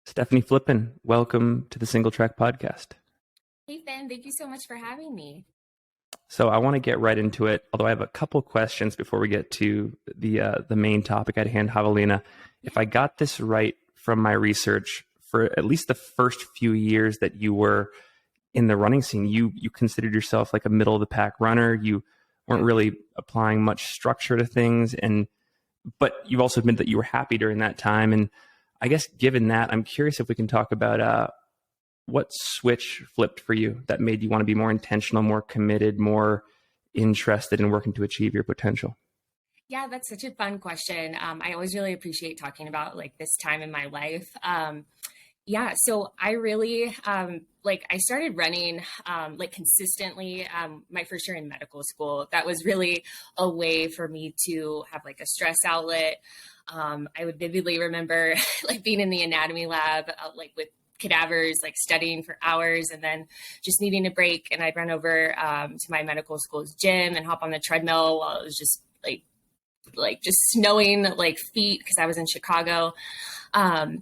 Stefanie Flippin, welcome to the Single Track Podcast. Hey, Ben, thank you so much for having me. So I want to get right into it, although I have a couple questions before we get to the main topic at hand, Javelina. If I got this right from my research, for at least the first few years that you were in the running scene, you considered yourself like a middle of the pack runner. You weren't really applying much structure to things, but you've also admitted that you were happy during that time. And I guess given that, I'm curious if we can talk about what switch flipped for you that made you want to be more intentional, more committed, more interested in working to achieve your potential? Yeah, that's such a fun question. I always really appreciate talking about like this time in my life. So I really I started running consistently my first year in medical school. That was really a way for me to have like a stress outlet. I would vividly remember like being in the anatomy lab, with cadavers, like studying for hours and then just needing a break. And I'd run over to my medical school's gym and hop on the treadmill while it was just just snowing like feet because I was in Chicago. I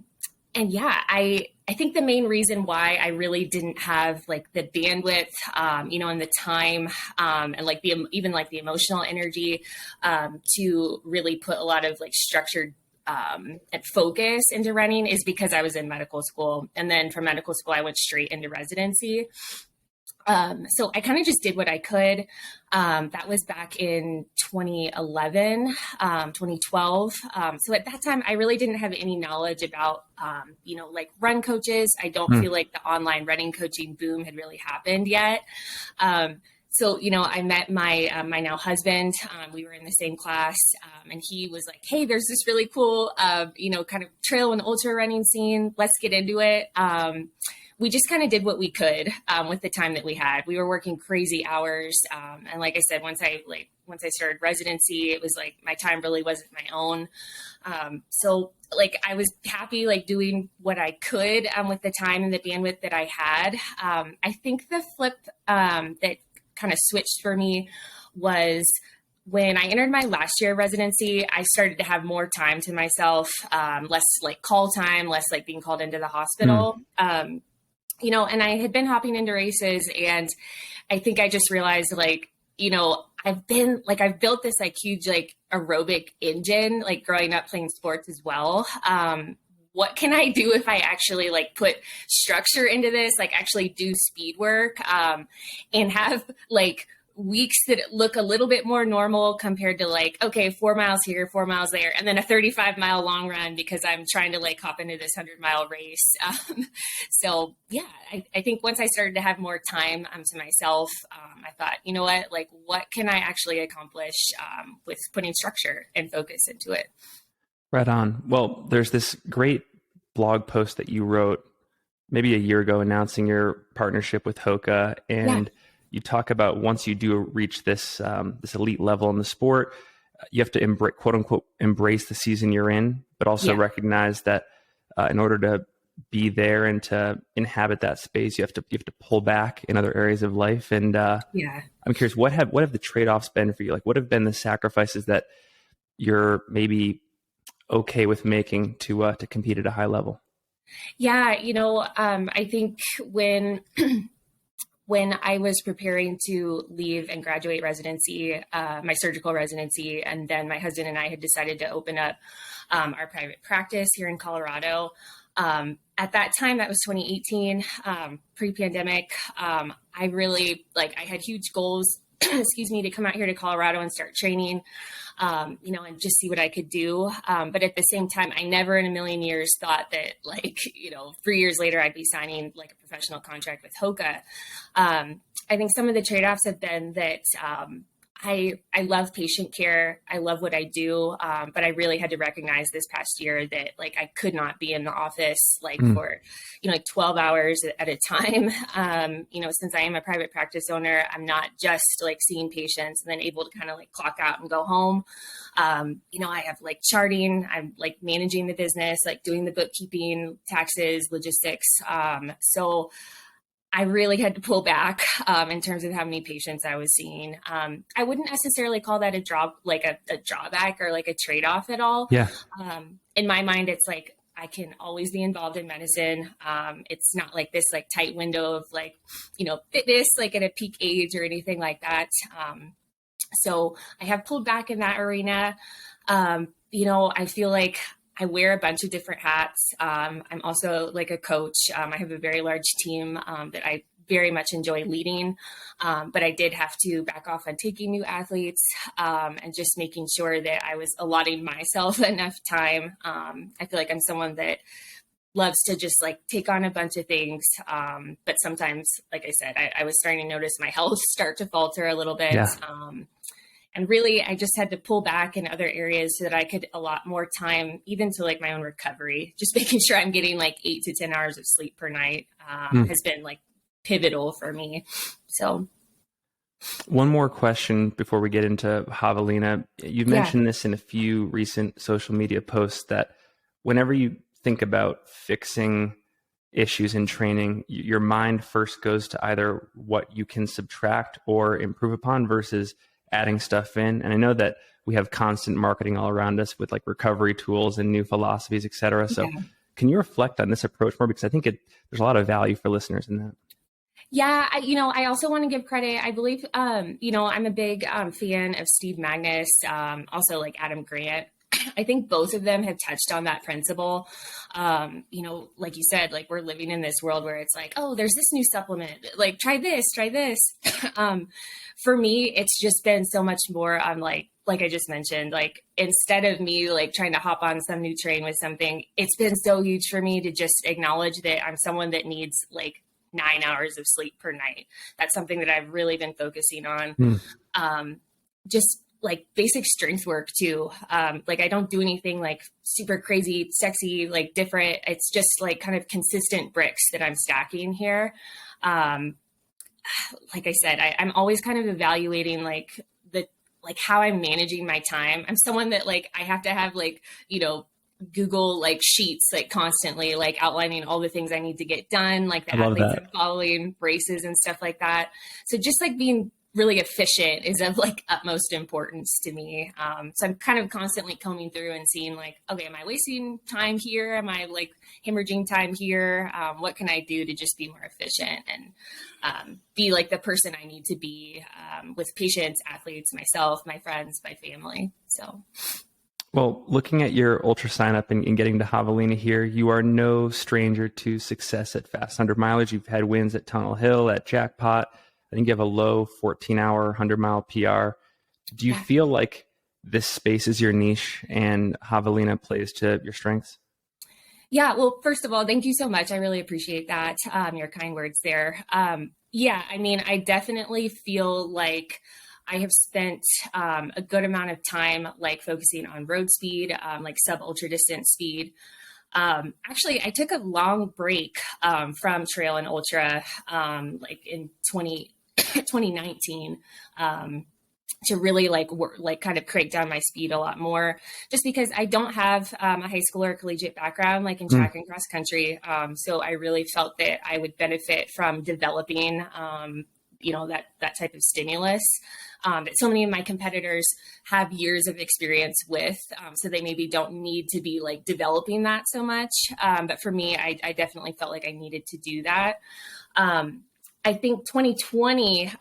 think the main reason why I really didn't have like the bandwidth, and the time, and like even the emotional energy, to really put a lot of like structured and focus into running is because I was in medical school. And then from medical school, I went straight into residency. So I kind of just did what I could. That was back in 2011, 2012. So at that time, I really didn't have any knowledge about, run coaches. I don't feel like the online running coaching boom had really happened yet. I met my now husband. We were in the same class, and he was like, "Hey, there's this really cool, kind of trail and ultra running scene. Let's get into it." We just kind of did what we could with the time that we had. We were working crazy hours, and like I said, once I started residency, it was like my time really wasn't my own. I was happy doing what I could with the time and the bandwidth that I had. I think the flip that kind of switched for me was when I entered my last year of residency. I started to have more time to myself, less like call time, less like being called into the hospital. And I had been hopping into races, and I think I just realized I've built this like huge like aerobic engine, like growing up playing sports as well. What can I do if I actually like put structure into this, like actually do speed work, and have like weeks that look a little bit more normal compared to like, okay, 4 miles here, 4 miles there, and then a 35-mile long run because I'm trying to like hop into this 100-mile race. I think once I started to have more time to myself, I thought, you know what can I actually accomplish with putting structure and focus into it? Right on. Well, there's this great blog post that you wrote maybe a year ago announcing your partnership with Hoka, and you talk about once you do reach this elite level in the sport, you have to quote unquote embrace the season you're in, but also recognize that in order to be there and to inhabit that space, you have to pull back in other areas of life. And I'm curious, what have the trade-offs been for you? Like, what have been the sacrifices that you're maybe okay with making to compete at a high level? Yeah, I think when I was preparing to leave and graduate residency, my surgical residency, and then my husband and I had decided to open up our private practice here in Colorado. At that time, that was 2018, pre-pandemic. I really I had huge goals, excuse me, to come out here to Colorado and start training, and just see what I could do. But at the same time, I never in a million years thought that 3 years later, I'd be signing like a professional contract with Hoka. I think some of the trade-offs have been that I love patient care. I love what I do. But I really had to recognize this past year that I could not be in the office for, 12 hours at a time. Since I am a private practice owner, I'm not just seeing patients and then able to kind of clock out and go home. I have charting, I'm managing the business, doing the bookkeeping, taxes, logistics. So I really had to pull back in terms of how many patients I was seeing. I wouldn't necessarily call that a drawback or a trade-off at all. Yeah. In my mind, it's I can always be involved in medicine. It's not like this like tight window of like, fitness, like at a peak age or anything like that. So I have pulled back in that arena. I feel like I wear a bunch of different hats. I'm also like a coach. I have a very large team that I very much enjoy leading. But I did have to back off on taking new athletes and just making sure that I was allotting myself enough time. I feel like I'm someone that loves to just like take on a bunch of things. But sometimes, like I said, I was starting to notice my health start to falter a little bit. Yeah. And really, I just had to pull back in other areas so that I could allot more time, even to like my own recovery. Just making sure I'm getting like 8 to 10 hours of sleep per night has been like pivotal for me. So one more question before we get into Javelina. You've mentioned this in a few recent social media posts that whenever you think about fixing issues in training, your mind first goes to either what you can subtract or improve upon versus adding stuff in. And I know that we have constant marketing all around us with like recovery tools and new philosophies, et cetera. So can you reflect on this approach more? Because I think there's a lot of value for listeners in that. Yeah, I also want to give credit. I believe, I'm a big fan of Steve Magnus, also like Adam Grant. I think both of them have touched on that principle. Like you said, like we're living in this world where it's like, oh, there's this new supplement, like try this. For me, it's just been so much more on like I just mentioned, like instead of me like trying to hop on some new train with something, it's been so huge for me to just acknowledge that I'm someone that needs like 9 hours of sleep per night. That's something that I've really been focusing on. Just like basic strength work too. Like I don't do anything like super crazy, sexy, like different. It's just like kind of consistent bricks that I'm stacking here. Like I said, I'm always kind of evaluating like how I'm managing my time. I'm someone that like, I have to have like, Google like sheets, like constantly like outlining all the things I need to get done, like the athletes I'm following, races and stuff like that. So just like being really efficient is of like utmost importance to me. So I'm kind of constantly combing through and seeing like, okay, am I wasting time here? Am I like hemorrhaging time here? What can I do to just be more efficient and be like the person I need to be with patients, athletes, myself, my friends, my family. So. Well, looking at your ultra sign up and getting to Javelina here, you are no stranger to success at fast 100 mileage. You've had wins at Tunnel Hill, at Jackpot. I think you have a low 14-hour 100-mile PR. Do you feel like this space is your niche and Javelina plays to your strengths? Yeah, well, first of all, thank you so much. I really appreciate that, your kind words there. I mean, I definitely feel like I have spent a good amount of time like focusing on road speed, like sub ultra distance speed. Actually, I took a long break from trail and ultra like in 2019 to really like kind of crank down my speed a lot more, just because I don't have a high school or collegiate background like in track and cross country. So I really felt that I would benefit from developing that type of stimulus that so many of my competitors have years of experience with. So they maybe don't need to be like developing that so much. But for me, I definitely felt like I needed to do that. I think 2020,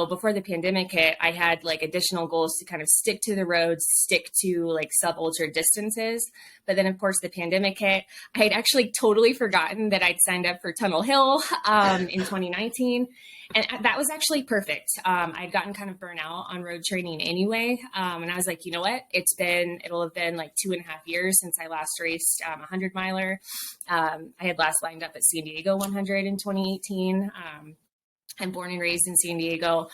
before the pandemic hit, I had like additional goals to kind of stick to the roads, stick to like sub ultra distances. But then of course the pandemic hit. I had actually totally forgotten that I'd signed up for Tunnel Hill in 2019. And that was actually perfect. I'd gotten kind of burnt out on road training anyway. And I was like, you know what? It'll have been like 2.5 years since I last raced a 100 miler. I had last lined up at San Diego 100 in 2018. I'm born and raised in San Diego.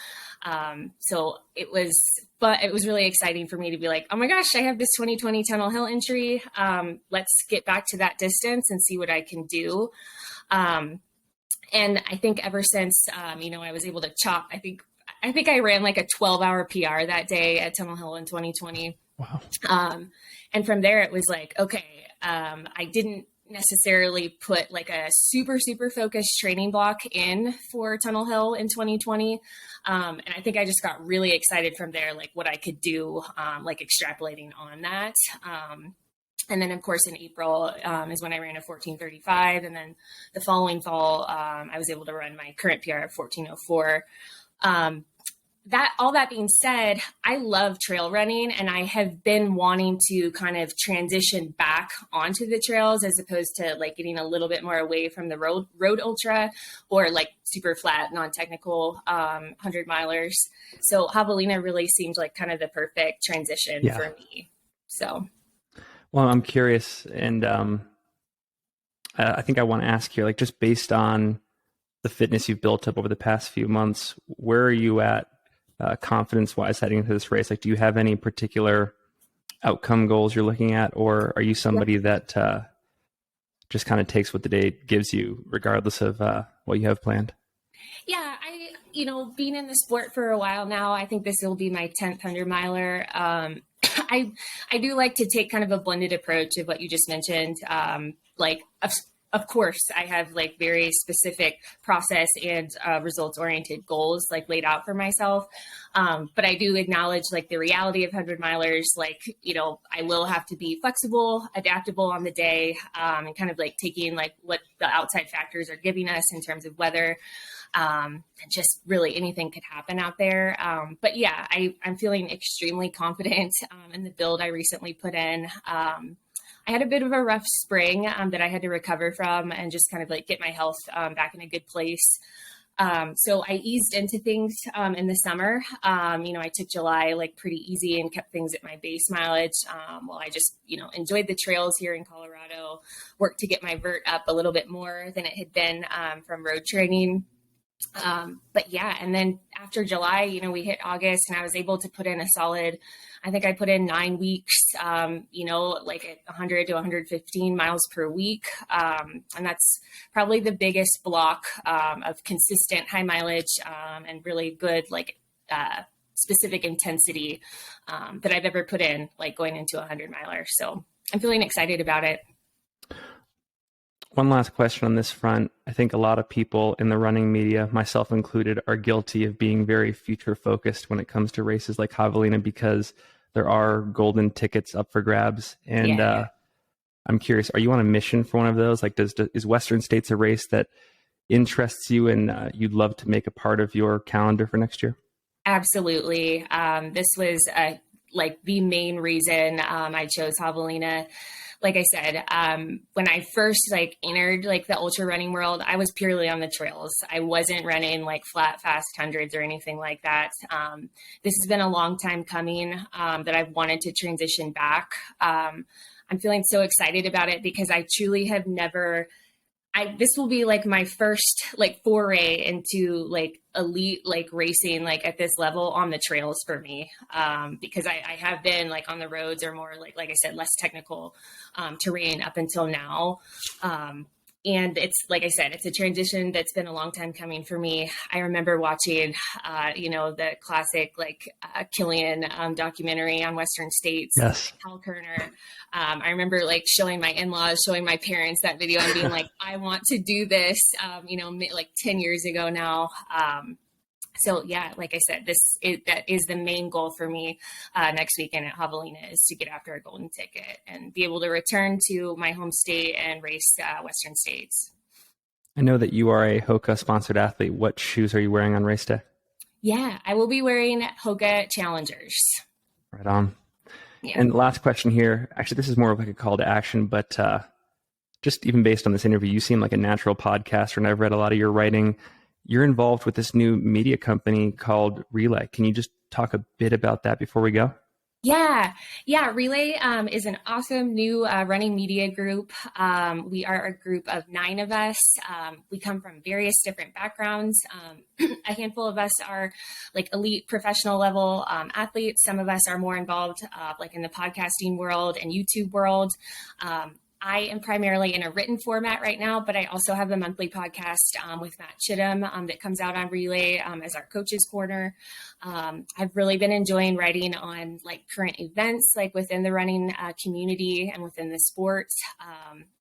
So it was really exciting for me to be like, oh my gosh, I have this 2020 Tunnel Hill entry. Let's get back to that distance and see what I can do. And I think ever since, I was able to chop, I think I ran like a 12-hour PR that day at Tunnel Hill in 2020. Wow. And from there it was like, okay, I didn't necessarily put like a super, super focused training block in for Tunnel Hill in 2020. And I think I just got really excited from there, like what I could do, like extrapolating on that. And then, of course, in April is when I ran a 14:35. And then the following fall, I was able to run my current PR of 14:04. All that being said, I love trail running, and I have been wanting to kind of transition back onto the trails as opposed to like getting a little bit more away from the road ultra or like super flat, non-technical 100-milers. So Javelina really seemed like kind of the perfect transition for me. So. Well, I'm curious, and I think I want to ask you, like, just based on the fitness you've built up over the past few months, where are you at confidence-wise heading into this race? Like, do you have any particular outcome goals you're looking at, or are you somebody that just kind of takes what the day gives you, regardless of what you have planned? Yeah, being in the sport for a while now, I think this will be my 10th 100-miler. I do like to take kind of a blended approach of what you just mentioned. Of course, I have like very specific process and results-oriented goals like laid out for myself. But I do acknowledge like the reality of 100-milers. Like, I will have to be flexible, adaptable on the day, and kind of like taking like what the outside factors are giving us in terms of weather. And just really anything could happen out there. But yeah, I'm feeling extremely confident in the build I recently put in. I had a bit of a rough spring that I had to recover from and just kind of like get my health back in a good place. So I eased into things in the summer. I took July like pretty easy and kept things at my base mileage. While I just, enjoyed the trails here in Colorado, worked to get my vert up a little bit more than it had been from road training. But yeah, and then after July, we hit August and I was able to put in a solid, I think I put in 9 weeks, like at 100 to 115 miles per week. And that's probably the biggest block of consistent high mileage and really good, specific intensity that I've ever put in, like going into a 100-miler. So I'm feeling excited about it. One last question on this front. I think a lot of people in the running media, myself included, are guilty of being very future focused when it comes to races like Javelina because there are golden tickets up for grabs. And I'm curious, are you on a mission for one of those? Like, is Western States a race that interests you and you'd love to make a part of your calendar for next year? Absolutely. This was the main reason I chose Javelina. Like I said, when I first entered the ultra running world, I was purely on the trails. I wasn't running flat, fast hundreds or anything like that. This has been a long time coming that I've wanted to transition back. I'm feeling so excited about it because I truly have never. This will be my first foray into elite racing at this level on the trails for me, because I have been on the roads or more like I said, less technical terrain up until now. And it's like I said, it's a transition that's been a long time coming for me. I remember watching, the classic Killian documentary on Western States. Yes. Hal Kerner. I remember showing my in-laws, showing my parents that video and being I want to do this, 10 years ago now. So yeah, like I said, that is the main goal for me next weekend at Javelina is to get after a golden ticket and be able to return to my home state and race Western States. I know that you are a Hoka sponsored athlete. What shoes are you wearing on race day? Yeah, I will be wearing Hoka Challengers. Right on. Yeah. And last question here. Actually, this is more of a call to action, but just even based on this interview, you seem like a natural podcaster, and I've read a lot of your writing. You're involved with this new media company called Relay. Can you just talk a bit about that before we go? Yeah. Relay is an awesome new running media group. We are a group of 9 of us. We come from various different backgrounds. A handful of us are elite professional level athletes. Some of us are more involved in the podcasting world and YouTube world. I am primarily in a written format right now, but I also have a monthly podcast with Matt Chittum that comes out on Relay as our coach's corner. I've really been enjoying writing on current events within the running community and within the sport.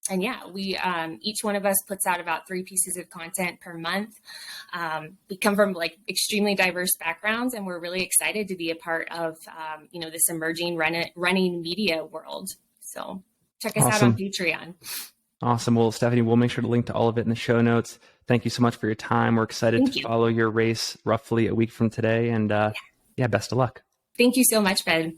And yeah, we each one of us puts out about 3 pieces of content per month. We come from extremely diverse backgrounds, and we're really excited to be a part of this emerging running media world. So. check us out on Awesome. Patreon. Awesome. Well, Stefanie, we'll make sure to link to all of it in the show notes. Thank you so much for your time. We're excited to Thank you. follow your race roughly a week from today. And yeah, best of luck. Thank you so much, Ben.